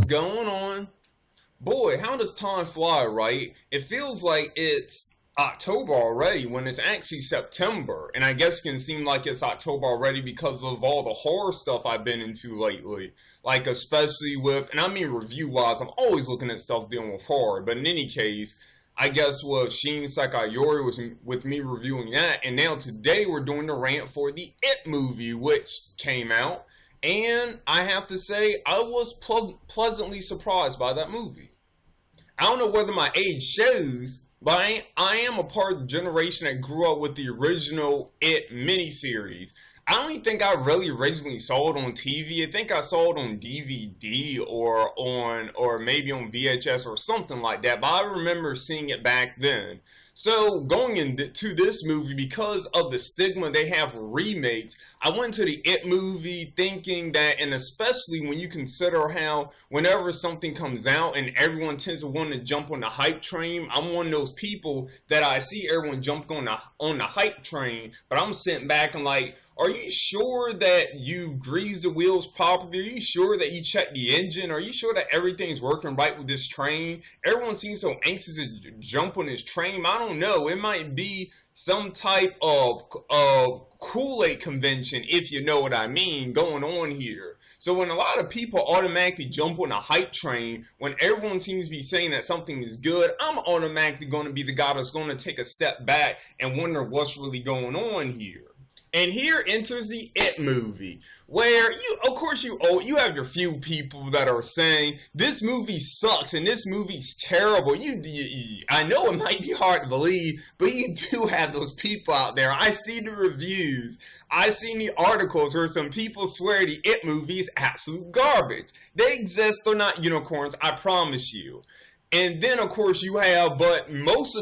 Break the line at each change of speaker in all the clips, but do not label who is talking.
going on? Boy, how does time fly, right? It feels like it's October already when it's actually September. And I guess it can seem like it's October already because of all the horror stuff I've been into lately. Like, especially with, and I mean review-wise, I'm always looking at stuff dealing with horror. But in any case, I guess with Shin Sekai Yori was with me reviewing that. And now today we're doing the rant for the It movie, which came out. And I have to say, I was pleasantly surprised by that movie. I don't know whether my age shows, but I am a part of the generation that grew up with the original It miniseries. I don't even think I really originally saw it on TV. I think I saw it on DVD or maybe on VHS or something like that. But I remember seeing it back then. So going into this movie, because of the stigma they have for remakes, I went to the It movie thinking that, and especially when you consider how whenever something comes out and everyone tends to want to jump on the hype train, I'm one of those people that I see everyone jump on the hype train, but I'm sitting back and like, are you sure that you grease the wheels properly? Are you sure that you check the engine? Are you sure that everything's working right with this train? Everyone seems so anxious to jump on this train. I don't know. It might be some type of Kool-Aid convention, if you know what I mean, going on here. So when a lot of people automatically jump on a hype train, when everyone seems to be saying that something is good, I'm automatically going to be the guy that's going to take a step back and wonder what's really going on here. And here enters the It movie, where of course you have your few people that are saying this movie sucks and this movie's terrible. I know it might be hard to believe, but you do have those people out there. I see the reviews. I seen the articles where some people swear the It movie is absolute garbage. They exist. They're not unicorns. I promise you. And then, of course, you have, but most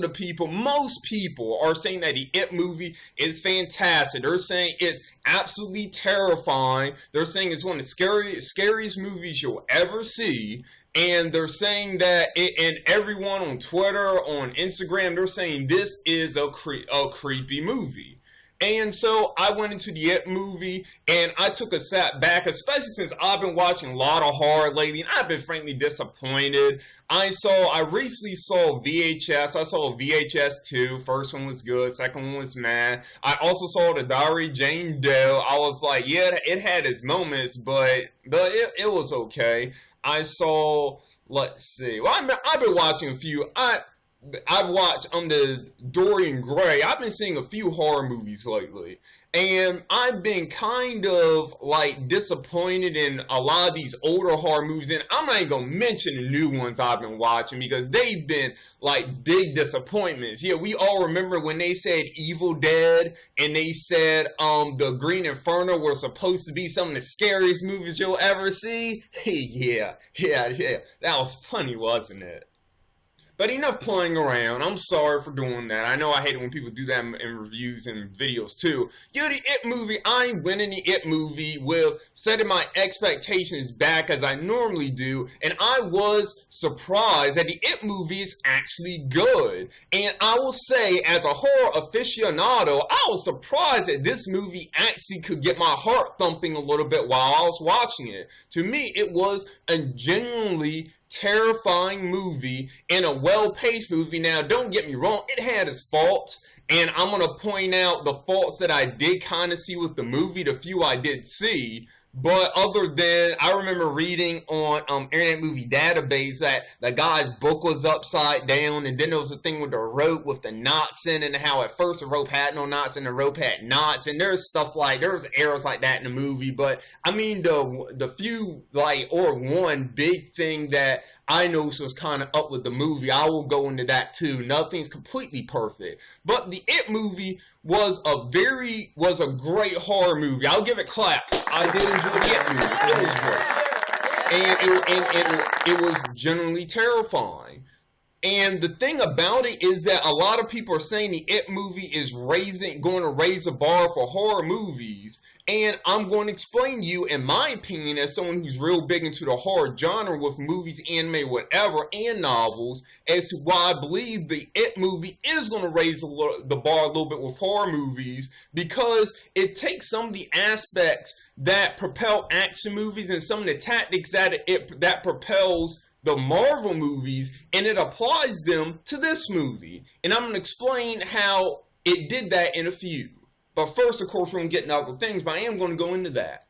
people are saying that the It movie is fantastic. They're saying it's absolutely terrifying. They're saying it's one of the scariest movies you'll ever see. And they're saying that, and everyone on Twitter, on Instagram, they're saying this is a creepy movie. And so I went into the It movie and I took a step back, especially since I've been watching a lot of horror lately and I've been frankly disappointed. I recently saw VHS. I saw VHS 2. First one was good. Second one was meh. I also saw The Diary of Jane Doe. I was like, yeah, it had its moments, but it was okay. I saw, let's see. Well, I've been watching a few. I've watched the Dorian Gray. I've been seeing a few horror movies lately. And I've been kind of like disappointed in a lot of these older horror movies. And I'm not even going to mention the new ones I've been watching because they've been like big disappointments. Yeah, we all remember when they said Evil Dead and they said the Green Inferno were supposed to be some of the scariest movies you'll ever see. Yeah. That was funny, wasn't it? But enough playing around. I'm sorry for doing that. I know I hate it when people do that in reviews and videos too. Yeah, the It movie, I went in the It movie with setting my expectations back as I normally do. And I was surprised that the It movie is actually good. And I will say, as a horror aficionado, I was surprised that this movie actually could get my heart thumping a little bit while I was watching it. To me, it was a genuinely terrifying movie and a well-paced movie. Now, don't get me wrong, it had its faults, and I'm going to point out the faults that I did kind of see with the movie, the few I did see. But other than, I remember reading on Internet Movie Database that the guy's book was upside down, and then there was a thing with the rope with the knots in, and how at first the rope had no knots and the rope had knots, and there's errors like that in the movie. But I mean, the few one big thing that I noticed was kind of up with the movie, I will go into that too. Nothing's completely perfect, but the It movie was a great horror movie. I'll give it claps. I did enjoy the It movie. It was great. And it was generally terrifying. And the thing about it is that a lot of people are saying the It movie is going to raise the bar for horror movies. And I'm going to explain to you, in my opinion, as someone who's real big into the horror genre with movies, anime, whatever, and novels, as to why I believe the It movie is going to raise the bar a little bit with horror movies, because it takes some of the aspects that propel action movies and some of the tactics that propels the Marvel movies, and it applies them to this movie. And I'm going to explain how it did that in a few. But first, of course, we're going to get into other things, but I am going to go into that.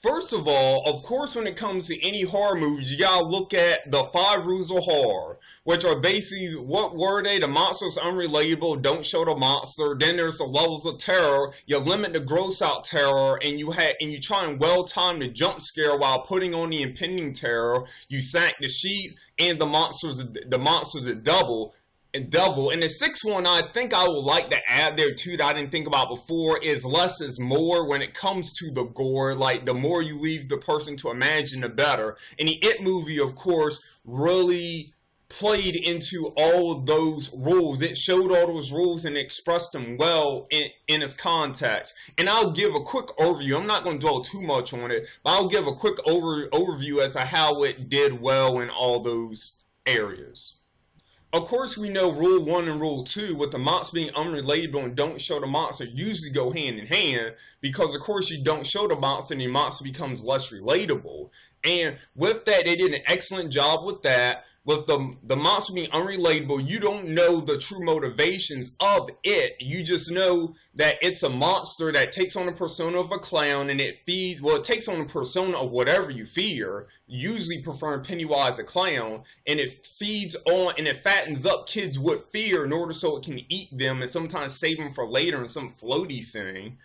First of all, of course, when it comes to any horror movies, you gotta look at the 5 rules of horror, which are basically, what were they? The monster's unrelatable, don't show the monster. Then there's the levels of terror. You limit the gross out terror, and you try and well time the jump scare while putting on the impending terror. You sack the sheep, and the monsters that double. And the 6th one I think I would like to add there too that I didn't think about before is less is more when it comes to the gore. Like, the more you leave the person to imagine, the better. And the It movie, of course, really played into all of those rules. It showed all those rules and expressed them well in its context. And I'll give a quick overview. I'm not going to dwell too much on it, but I'll give a quick overview as to how it did well in all those areas. Of course, we know Rule 1 and Rule 2, with the monster being unrelatable and don't show the monster, usually go hand in hand, because of course you don't show the monster and the monster becomes less relatable. And with that, they did an excellent job with that. With the monster being unrelatable, you don't know the true motivations of it. You just know that it's a monster that takes on the persona of a clown, and it takes on the persona of whatever you fear, usually preferring Pennywise a clown, and it feeds on and it fattens up kids with fear in order so it can eat them and sometimes save them for later in some floaty thing.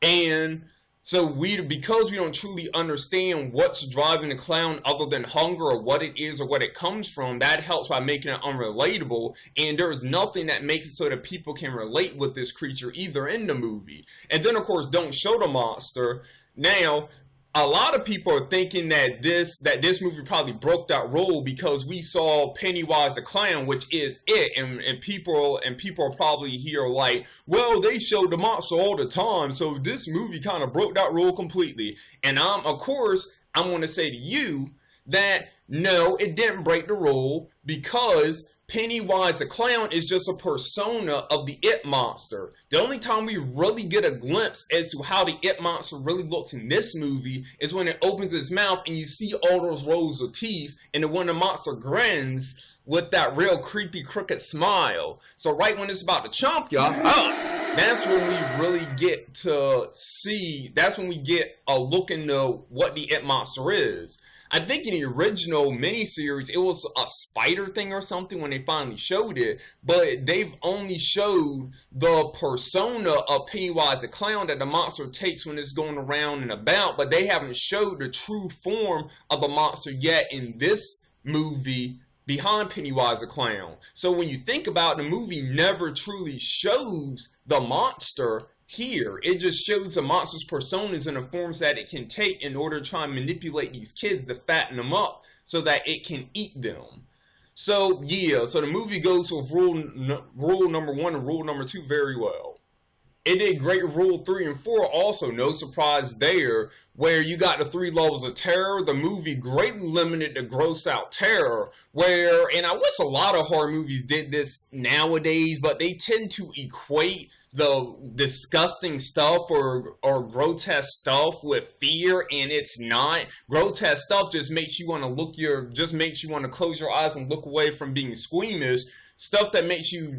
And so because we don't truly understand what's driving the clown other than hunger or what it is or what it comes from, that helps by making it unrelatable. And there is nothing that makes it so that people can relate with this creature either in the movie. And then, of course, don't show the monster. Now, a lot of people are thinking that this movie probably broke that rule because we saw Pennywise the clown, which is it, and people are probably here like, well, they showed the monster all the time, so this movie kind of broke that rule completely. And I'm going to say to you that no, it didn't break the rule, because Pennywise the clown is just a persona of the It monster. The only time we really get a glimpse as to how the It monster really looks in this movie is when it opens its mouth and you see all those rows of teeth, and then when the monster grins with that real creepy crooked smile. So right when it's about to chomp you, that's when we really get to see, that's when we get a look into what the It monster is. I think in the original miniseries, it was a spider thing or something when they finally showed it, but they've only showed the persona of Pennywise the clown that the monster takes when it's going around and about, but they haven't showed the true form of the monster yet in this movie behind Pennywise the clown. So when you think about it, the movie never truly shows the monster here. It just shows the monster's personas and the forms that it can take in order to try and manipulate these kids to fatten them up so that it can eat them. So yeah, so the movie goes with rule number 1 and rule number 2 very well. It did great with rule 3 and 4 also, no surprise there, where you got the 3 levels of terror. The movie greatly limited the gross out terror, and I wish a lot of horror movies did this nowadays, but they tend to equate the disgusting stuff or grotesque stuff with fear, and it's not. Grotesque stuff just makes you want to close your eyes and look away from being squeamish. Stuff that makes you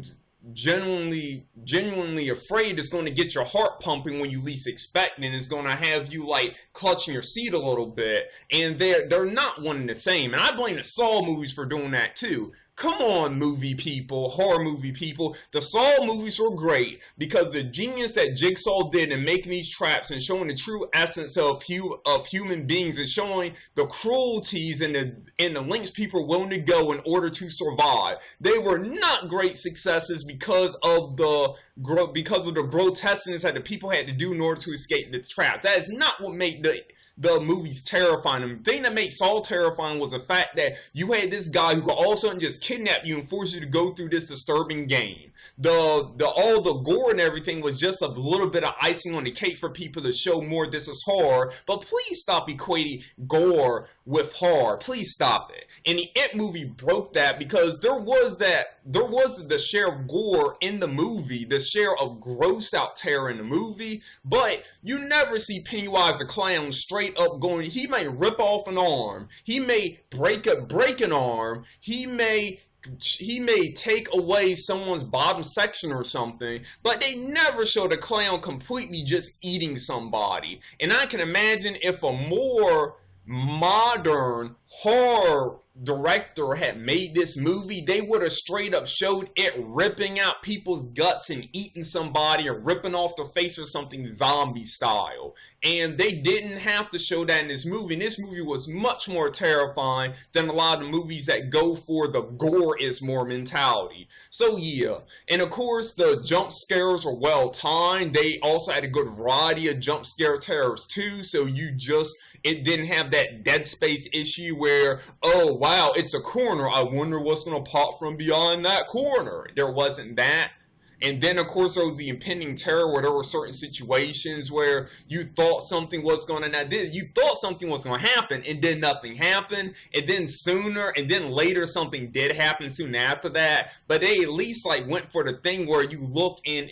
genuinely afraid is going to get your heart pumping when you least expect it, and it's going to have you like clutching your seat a little bit. And they're not one and the same. And I blame the Saw movies for doing that too. Come on, movie people, horror movie people. The Saw movies were great because the genius that Jigsaw did in making these traps and showing the true essence of human beings and showing the cruelties and the lengths people are willing to go in order to survive. They were not great successes because of the grotesqueness that the people had to do in order to escape the traps. That is not what made the movie's terrifying. And the thing that makes Saw terrifying was the fact that you had this guy who could all of a sudden just kidnap you and force you to go through this disturbing game. All the gore and everything was just a little bit of icing on the cake for people to show more this is horror. But please stop equating gore with horror. Please stop it. And the It movie broke that, because there was the share of gore in the movie, the share of gross out terror in the movie, but you never see Pennywise the clown straight up going. He may rip off an arm, he may break an arm, he may take away someone's bottom section or something, but they never show the clown completely just eating somebody. And I can imagine if a more modern horror director had made this movie, they would have straight up showed it ripping out people's guts and eating somebody or ripping off the face or something, zombie style. And they didn't have to show that in this movie. And this movie was much more terrifying than a lot of the movies that go for the gore is more mentality. So yeah, and of course the jump scares are well timed. They also had a good variety of jump scare terrors too, so it didn't have that dead space issue where, oh wow, it's a corner, I wonder what's going to pop from beyond that corner. There wasn't that. And then of course there was the impending terror where there were certain situations where you thought something was going to happen and then nothing happened, and then later something did happen soon after that, but they at least like went for the thing where you look and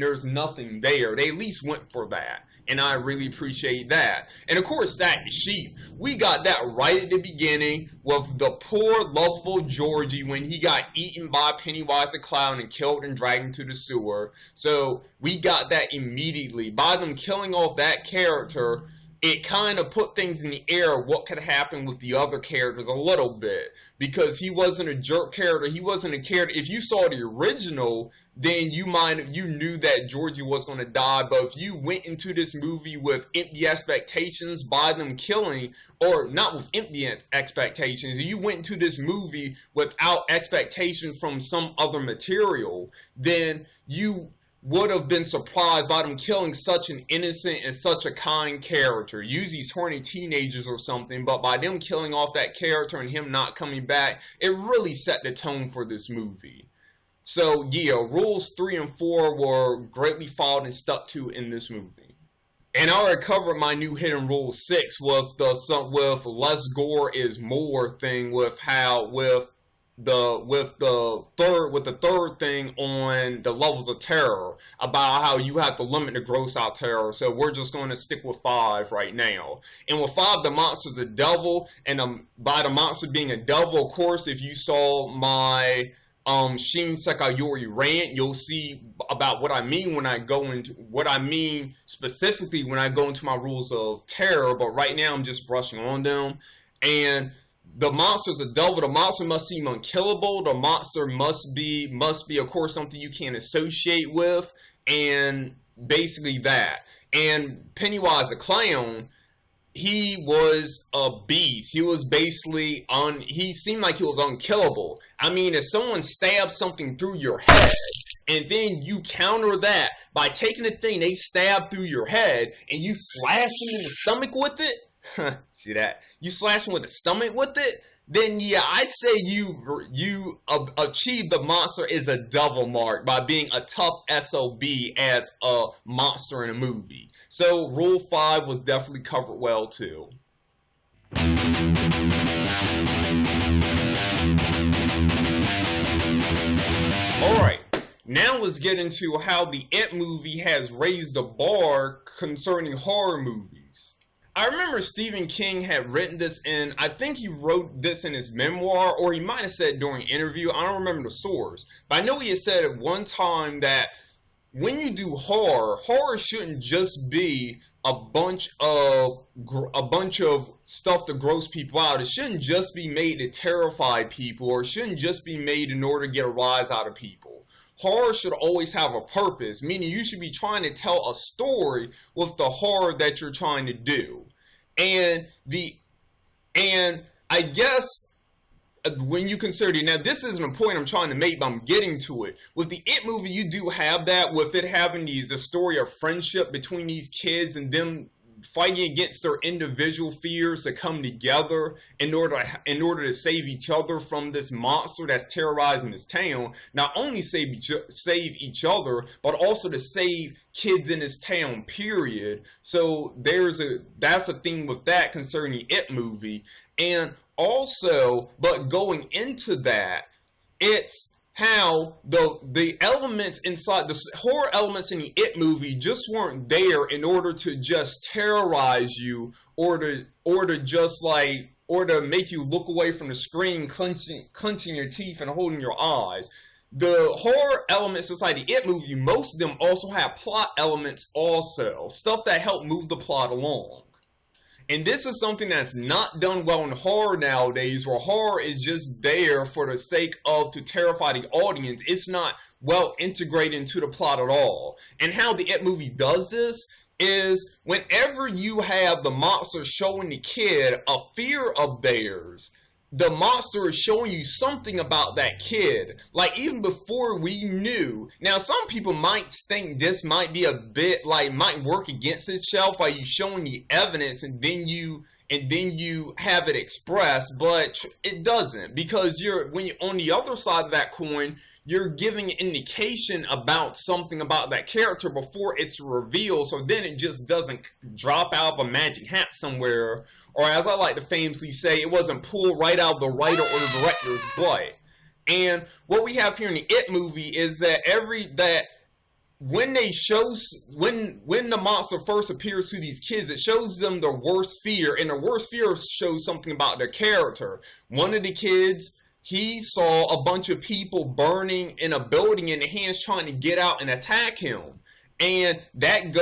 there's nothing there. They at least went for that. And I really appreciate that. And of course, Sack the Sheep. We got that right at the beginning with the poor, lovable Georgie when he got eaten by Pennywise the Clown and killed and dragged into the sewer. So we got that immediately. By them killing off that character, it kind of put things in the air what could happen with the other characters a little bit. Because he wasn't a jerk character. He wasn't a character. If you saw the original, then you knew that Georgie was going to die. But if you went into this movie with empty expectations by them killing, or not with empty expectations, you went into this movie without expectations from some other material, then you would have been surprised by them killing such an innocent and such a kind character. Usually he's horny teenagers or something, but by them killing off that character and him not coming back, it really set the tone for this movie. So yeah, rules 3 and 4 were greatly followed and stuck to in this movie. And I already covered my new hidden rule 6 with less gore is more thing, with the third thing on the levels of terror, about how you have to limit the gross out terror. So we're just going to stick with 5 right now. And with 5, the monster's a devil, and by the monster being a devil, of course, if you saw my Shin Sekayori rant, you'll see about what I mean specifically when I go into my rules of terror, but right now I'm just brushing on them. And the monster's a devil. The monster must seem unkillable. The monster must be of course something you can't associate with, and basically that. And Pennywise the Clown, he was a beast. He was basically he seemed like he was unkillable. I mean, if someone stabs something through your head, and then you counter that by taking the thing they stabbed through your head, and you slash them in the stomach with it, see that? You slash them with the stomach with it, then yeah, I'd say you achieved the monster is a devil mark by being a tough SOB as a monster in a movie. So rule 5 was definitely covered well too. Alright, now let's get into how the It movie has raised the bar concerning horror movies. I remember Stephen King had written this in, I think he wrote this in his memoir, or he might have said it during an interview, I don't remember the source. But I know he had said at one time that when you do horror shouldn't just be a bunch of stuff to gross people out. It shouldn't just be made to terrify people, or it shouldn't just be made in order to get a rise out of people. Horror should always have a purpose, meaning you should be trying to tell a story with the horror that you're trying to do. And I guess when you consider it, now this isn't a point I'm trying to make, but I'm getting to it. With the It movie, you do have that, with it having the story of friendship between these kids and them fighting against their individual fears to come together in order to save each other from this monster that's terrorizing this town. Not only save each other, but also to save kids in this town, period. So that's a thing with that concerning It movie. And also, but going into that, it's how the elements inside, the horror elements in the It movie just weren't there in order to just terrorize you, or to make you look away from the screen, clenching your teeth and holding your eyes. The horror elements inside the It movie, most of them also have plot elements also, stuff that help move the plot along. And this is something that's not done well in horror nowadays, where horror is just there for the sake of to terrify the audience. It's not well integrated into the plot at all. And how the It movie does this is whenever you have the monster showing the kid a fear of theirs, the monster is showing you something about that kid. Like, even before we knew. Now, some people might think this might be a bit, like, might work against itself by you showing the evidence and then you have it expressed, but it doesn't, because when you're on the other side of that coin, you're giving an indication about something about that character before it's revealed, so then it just doesn't drop out of a magic hat somewhere, or as I like to famously say, it wasn't pulled right out of the writer or the director's butt. And what we have here in the It movie is that when the monster first appears to these kids, it shows them their worst fear, and their worst fear shows something about their character. One of the kids, he saw a bunch of people burning in a building and the hands trying to get out and attack him. And that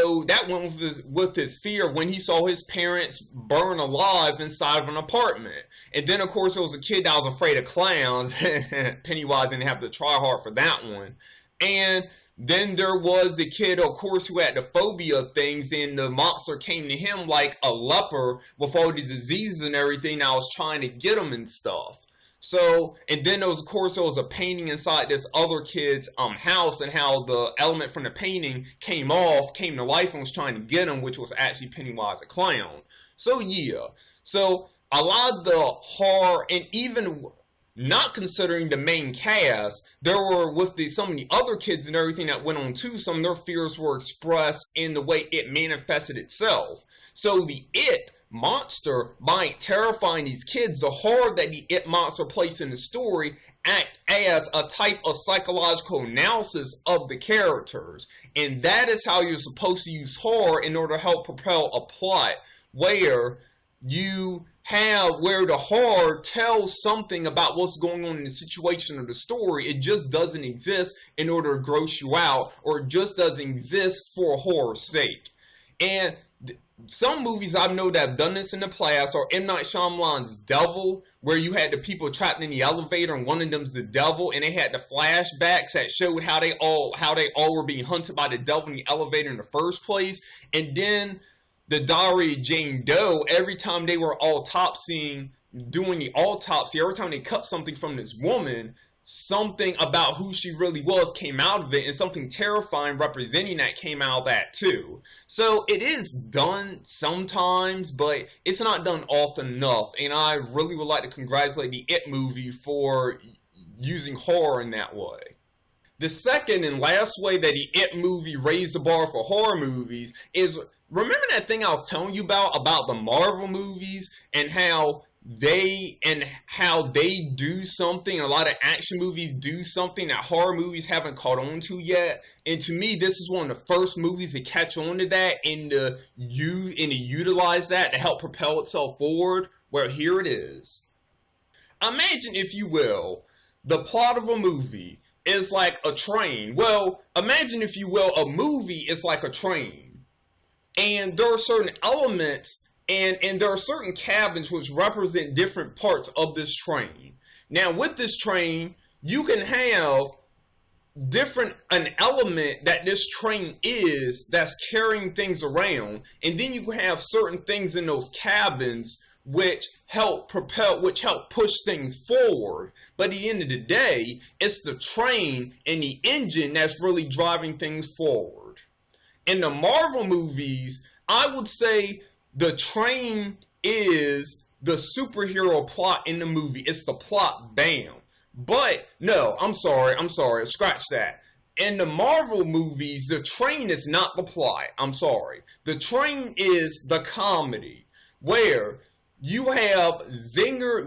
went with his fear when he saw his parents burn alive inside of an apartment. And then, of course, there was a kid that was afraid of clowns. Pennywise didn't have to try hard for that one. And then there was the kid, of course, who had the phobia of things, and the monster came to him like a leper with all these diseases and everything that was trying to get him and stuff. So, and then there was, of course, there was a painting inside this other kid's house, and how the element from the painting came to life and was trying to get him, which was actually Pennywise a clown. So yeah, so a lot of the horror, and even not considering the main cast, there were some of the other kids and everything that went on too, some of their fears were expressed in the way it manifested itself. So the It monster, by terrifying these kids, the horror that the It monster plays in the story act as a type of psychological analysis of the characters. And that is how you're supposed to use horror in order to help propel a plot, where the horror tells something about what's going on in the situation of the story. It just doesn't exist in order to gross you out, or it just doesn't exist for horror's sake. And some movies I know that have done this in the past are M. Night Shyamalan's Devil, where you had the people trapped in the elevator and one of them's the devil, and they had the flashbacks that showed how they all were being hunted by the devil in the elevator in the first place. And then the Diary of Jane Doe, every time they were doing the autopsy, every time they cut something from this woman, something about who she really was came out of it, and something terrifying representing that came out of that too. So it is done sometimes, but it's not done often enough, and I really would like to congratulate the It movie for using horror in that way. The second and last way that the It movie raised the bar for horror movies is, remember that thing I was telling you about the Marvel movies, and how they do something, a lot of action movies do something that horror movies haven't caught on to yet. And to me, this is one of the first movies to catch on to that and to utilize that to help propel itself forward. Well, here it is. Imagine, if you will, the plot of a movie is like a train. Well, imagine, if you will, a movie is like a train. And there are certain elements, and there are certain cabins which represent different parts of this train. Now, with this train, you can have an element that this train is that's carrying things around, and then you can have certain things in those cabins which help push things forward. But at the end of the day, it's the train and the engine that's really driving things forward. In the Marvel movies, I would say the train is the superhero plot in the movie. It's the plot, bam. But no, I'm sorry, scratch that. In the Marvel movies, the train is not the plot. I'm sorry. The train is the comedy, where you have zinger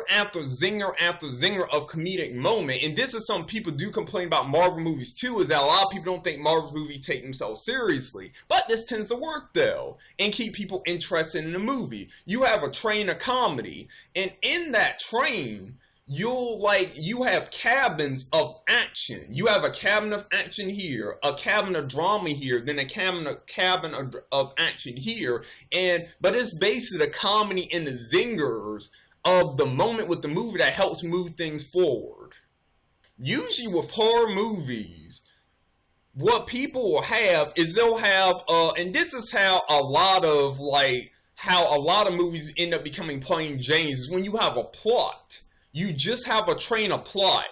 after zinger after zinger of comedic moment. And this is something people do complain about Marvel movies too, is that a lot of people don't think Marvel movies take themselves seriously. But this tends to work though, and keep people interested in the movie. You have a train of comedy, and in that train, you have cabins of action. You have a cabin of action here, a cabin of drama here, then a cabin of action here, but it's basically the comedy and the zingers of the moment with the movie that helps move things forward. Usually with horror movies, what people will have is they'll have, and this is how a lot of movies end up becoming plain Janes, is when you have a plot. You just have a train of plot,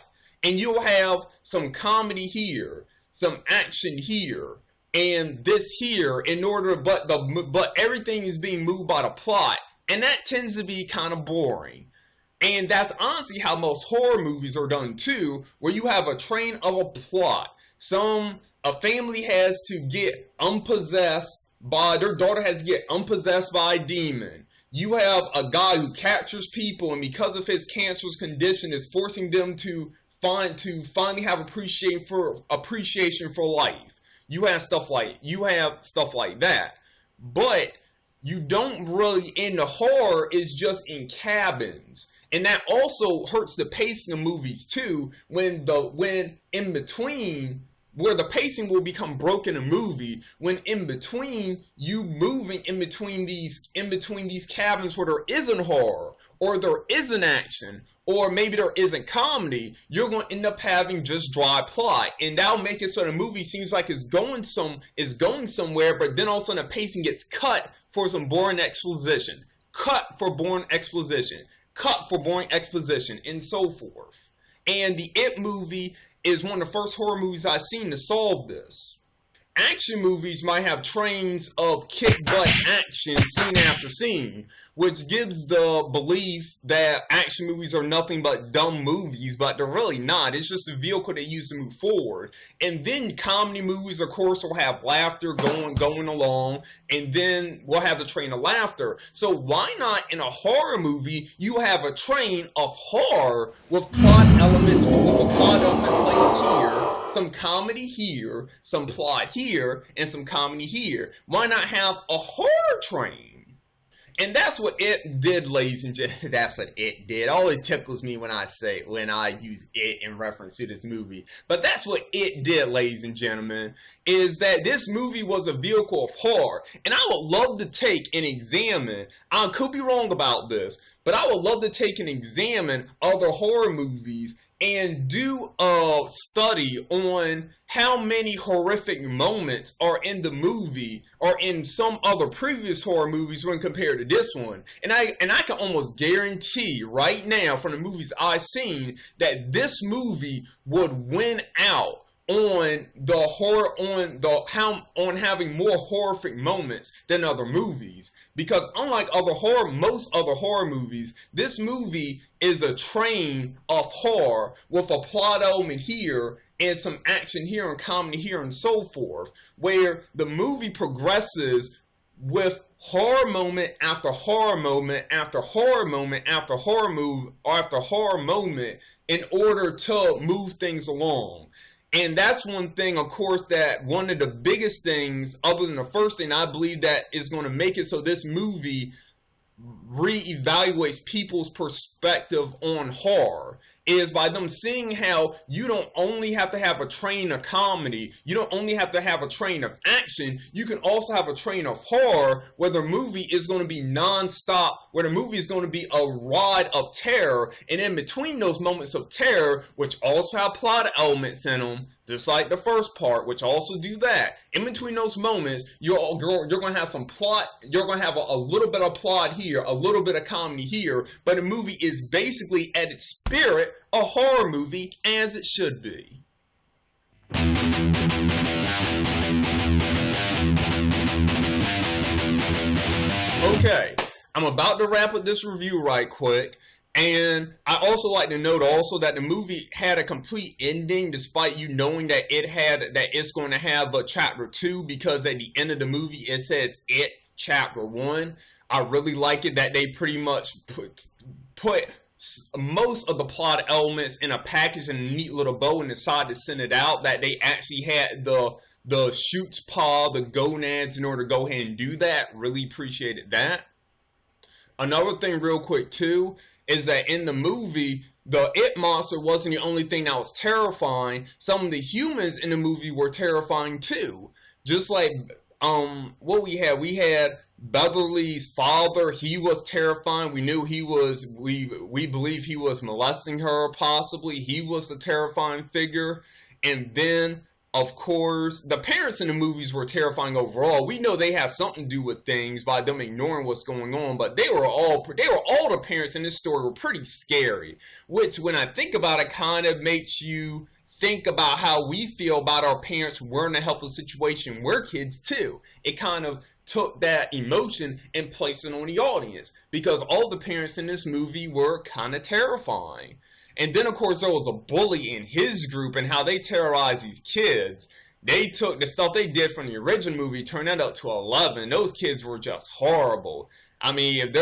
and you'll have some comedy here, some action here, and this here, but everything is being moved by the plot, and that tends to be kind of boring. And that's honestly how most horror movies are done too, where you have a train of a plot. A family has to get their daughter has to get unpossessed by a demon. You have a guy who captures people, and because of his cancerous condition, is forcing them to finally have appreciation for life. You have stuff like that, but you don't really. In the horror is just in cabins, and that also hurts the pacing of movies too. When in between, where the pacing will become broken in a movie, when in between you moving in between these cabins where there isn't horror, or there isn't action, or maybe there isn't comedy, you're going to end up having just dry plot, and that'll make it so the movie seems like it's going somewhere, but then all of a sudden the pacing gets cut for some boring exposition, cut for boring exposition, and so forth. And the It movie is one of the first horror movies I've seen to solve this. Action movies might have trains of kick-butt action scene after scene, which gives the belief that action movies are nothing but dumb movies, but they're really not. It's just a vehicle they use to move forward. And then comedy movies, of course, will have laughter going along, and then we'll have the train of laughter. So why not in a horror movie, you have a train of horror with plot elements, placed here, some comedy here, some plot here, and some comedy here. Why not have a horror train? And that's what It did, ladies and gentlemen. That's what It did. It always tickles me when I use It in reference to this movie. But that's what It did, ladies and gentlemen, is that this movie was a vehicle of horror. And I would love to take and examine, I could be wrong about this, but I would love to take and examine other horror movies and do a study on how many horrific moments are in the movie or in some other previous horror movies when compared to this one. And I can almost guarantee right now from the movies I've seen that this movie would win out on having more horrific moments than other movies, because unlike most other horror movies, this movie is a train of horror with a plot element here and some action here and comedy here and so forth, where the movie progresses with horror moment after horror moment after horror moment after horror moment in order to move things along. And that's one thing, of course, that one of the biggest things, other than the first thing, I believe that is going to make it so this movie reevaluates people's perspective on horror, is by them seeing how you don't only have to have a train of comedy, you don't only have to have a train of action, you can also have a train of horror where the movie is going to be non-stop, where the movie is going to be a ride of terror, and in between those moments of terror, which also have plot elements in them, just like the first part, which also do that, in between those moments, you're going to have some plot, you're going to have a little bit of plot here, a little bit of comedy here, but the movie is basically at its spirit a horror movie, as it should be. Okay, I'm about to wrap up this review right quick. And I also like to note also that the movie had a complete ending, despite you knowing that it's going to have a chapter 2, because at the end of the movie it says it chapter 1. I really like it that they pretty much put most of the plot elements in a package and a neat little bow and decided to send it out. That they actually had the shoots paw, the gonads in order to go ahead and do that. Really appreciated that. Another thing real quick too is that in the movie, the It monster wasn't the only thing that was terrifying. Some of the humans in the movie were terrifying too. Just like what we had Beverly's father. He was terrifying. We knew he was, we believe he was molesting her possibly. He was a terrifying figure. And then of course, the parents in the movies were terrifying overall. We know they have something to do with things by them ignoring what's going on, but all the parents in this story were pretty scary. Which, when I think about it, kind of makes you think about how we feel about our parents who were in a helpless situation. We're kids too. It kind of took that emotion and placed it on the audience, because all the parents in this movie were kind of terrifying. And then, of course, there was a bully in his group, and how they terrorized these kids. They took the stuff they did from the original movie, turned that up to 11. Those kids were just horrible. I mean, if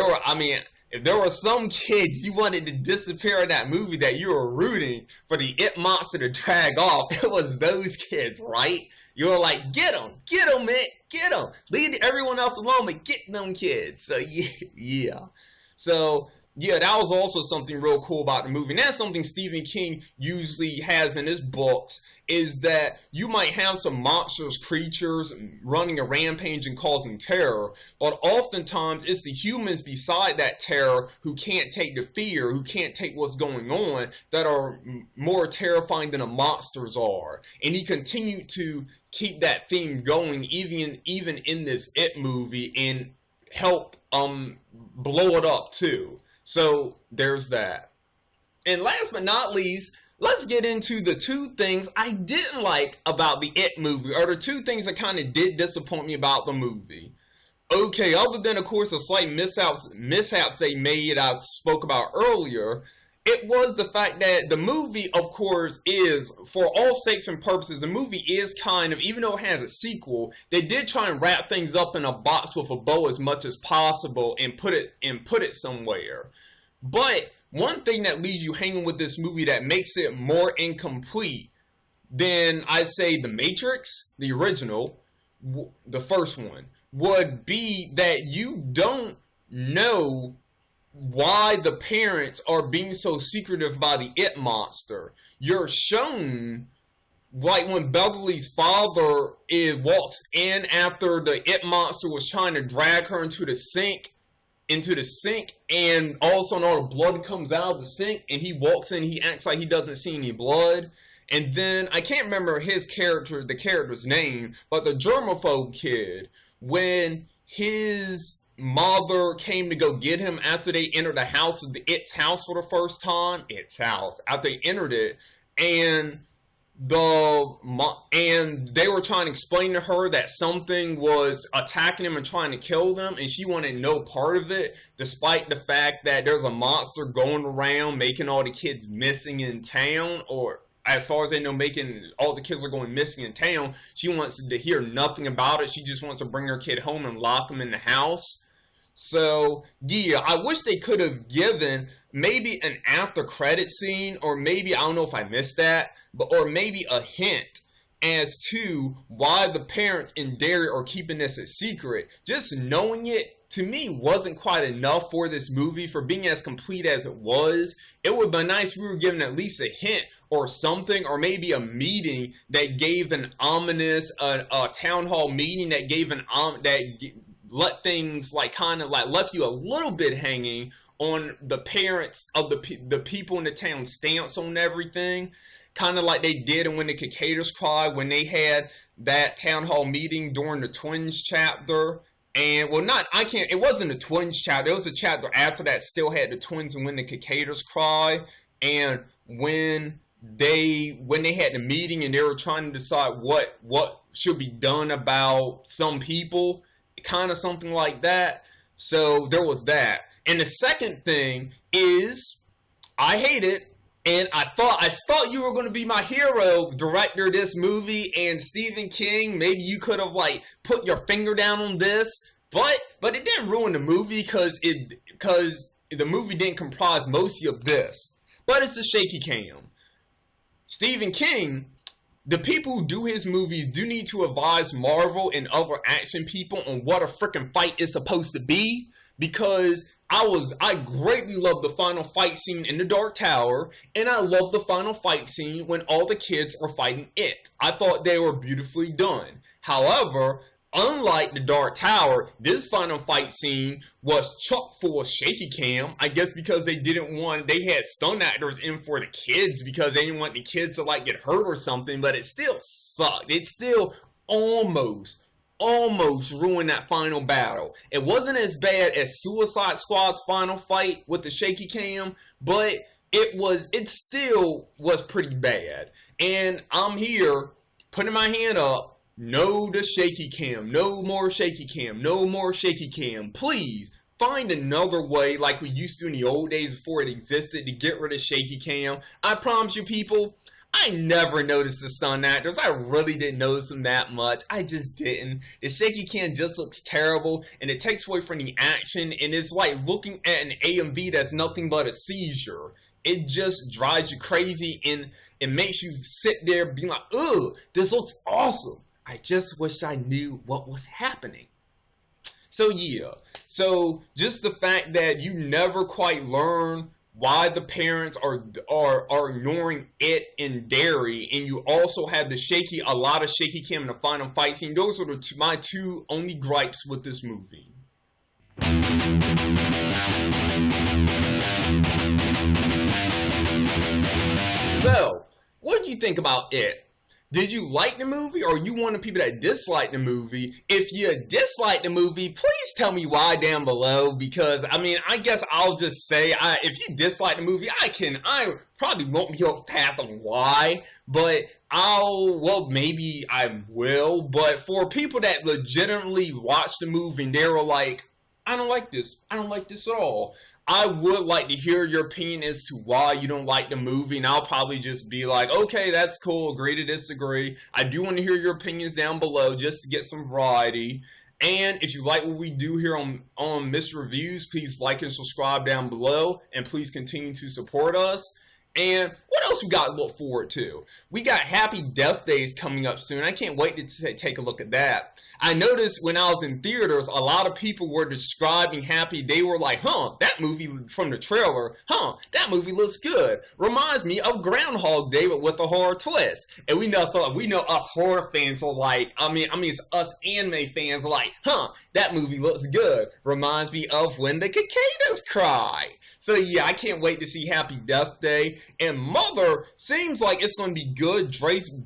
there were some kids you wanted to disappear in that movie that you were rooting for the It monster to drag off, it was those kids, right? You were like, get them, man, get them. Leave everyone else alone, but get them kids. So, yeah. So, yeah, that was also something real cool about the movie. And that's something Stephen King usually has in his books, is that you might have some monstrous creatures running a rampage and causing terror, but oftentimes it's the humans beside that terror who can't take the fear, who can't take what's going on, that are more terrifying than the monsters are. And he continued to keep that theme going even in this It movie, and helped blow it up too. So there's that. And last but not least, let's get into the two things I didn't like about the It movie, or the two things that kind of did disappoint me about the movie. Okay, other than, of course, the slight mishaps they made I spoke about earlier, it was the fact that the movie, of course, is, for all sakes and purposes, the movie is kind of, even though it has a sequel, they did try and wrap things up in a box with a bow as much as possible and put it somewhere. But one thing that leaves you hanging with this movie that makes it more incomplete than, I'd say, The Matrix, the original, the first one, would be that you don't know why the parents are being so secretive about the It monster. You're shown, like when Beverly's father walks in after the It monster was trying to drag her into the sink, and all of a sudden all the blood comes out of the sink, and he walks in, he acts like he doesn't see any blood. And then, I can't remember the character's name, but the germaphobe kid, when his mother came to go get him after they entered the house, It's house for the first time. After they entered it, and they were trying to explain to her that something was attacking them and trying to kill them, and she wanted no part of it, despite the fact that there's a monster going around making all the kids missing in town, or as far as they know, making all the kids are going missing in town. She wants to hear nothing about it. She just wants to bring her kid home and lock him in the house. So, yeah, I wish they could have given maybe an after credit scene, or maybe, I don't know if I missed that, or maybe a hint as to why the parents in Derry are keeping this a secret. Just knowing it, to me, wasn't quite enough for this movie, for being as complete as it was. It would have been nice if we were given at least a hint or something, or maybe a meeting that gave an ominous, a town hall meeting that gave let things left you a little bit hanging on the parents of the people in the town stance on everything, kind of like they did in When the Cicadas Cry, when they had that town hall meeting during the Twins chapter. And it wasn't a Twins chapter, it was a chapter after that, still had the Twins and When the Cicadas Cry. And when they had the meeting and they were trying to decide what should be done about some people, kind of something like that. So there was that. And the second thing is, I hate it. And I thought you were going to be my hero, director of this movie, and Stephen King. Maybe you could have like put your finger down on this, but it didn't ruin the movie because the movie didn't comprise mostly of this. But it's a shaky cam. Stephen King, the people who do his movies do need to advise Marvel and other action people on what a freaking fight is supposed to be, because I greatly love the final fight scene in the Dark Tower, and I love the final fight scene when all the kids are fighting it. I thought they were beautifully done. However, unlike the Dark Tower, this final fight scene was chock full of shaky cam. I guess because they had stunt actors in for the kids because they didn't want the kids to like get hurt or something, but it still sucked. It still almost ruined that final battle. It wasn't as bad as Suicide Squad's final fight with the shaky cam, but it still was pretty bad. And I'm here putting my hand up. No to shaky cam. No more shaky cam. No more shaky cam. Please find another way like we used to in the old days before it existed to get rid of shaky cam. I promise you people, I never noticed the stunt actors. I really didn't notice them that much. I just didn't. The shaky cam just looks terrible, and it takes away from the action, and it's like looking at an AMV that's nothing but a seizure. It just drives you crazy, and it makes you sit there being like, ugh, this looks awesome. I just wish I knew what was happening. So yeah, so just the fact that you never quite learn why the parents are ignoring it in Derry, and you also have a lot of shaky cam in the final fight scene. Those are my two only gripes with this movie. So, what did you think about it? Did you like the movie, or are you one of the people that dislike the movie? If you dislike the movie, please tell me why down below, because, I mean, I guess I'll just say, if you dislike the movie, I probably won't be on the path of why, but maybe I will, but for people that legitimately watch the movie and they were like, I don't like this at all, I would like to hear your opinion as to why you don't like the movie, and I'll probably just be like, okay, that's cool, agree to disagree. I do want to hear your opinions down below just to get some variety. And if you like what we do here on Miss Reviews, please like and subscribe down below, and please continue to support us. And what else we got to look forward to? We got Happy Death Days coming up soon. I can't wait to take a look at that. I noticed when I was in theaters, a lot of people were describing Happy. They were like, that movie from the trailer, that movie looks good. Reminds me of Groundhog Day with a horror twist. And we know us horror fans are like, it's us anime fans are like, that movie looks good. Reminds me of When the Cicadas Cry. So yeah, I can't wait to see Happy Death Day. And Mother seems like it's going to be good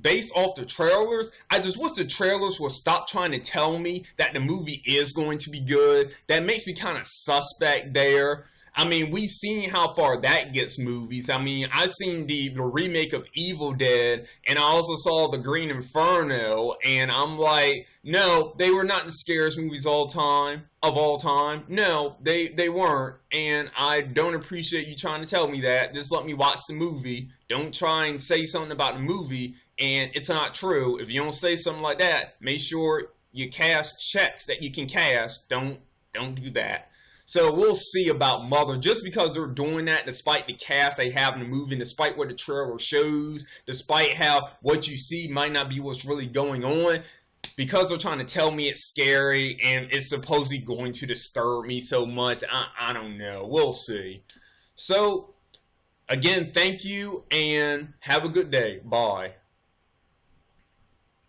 based off the trailers. I just wish the trailers will stop trying to tell me that the movie is going to be good. That makes me kind of suspect there. I mean, we've seen how far that gets movies. I mean, I've seen the remake of Evil Dead, and I also saw The Green Inferno, and I'm like, no, they were not the scariest movies of all time. No, they weren't, and I don't appreciate you trying to tell me that. Just let me watch the movie. Don't try and say something about the movie, and it's not true. If you don't say something like that, make sure you cash checks that you can cash. Don't do that. So we'll see about Mother. Just because they're doing that, despite the cast they have in the movie, and despite what the trailer shows, despite how what you see might not be what's really going on, because they're trying to tell me it's scary and it's supposedly going to disturb me so much, I don't know. We'll see. So, again, thank you and have a good day. Bye.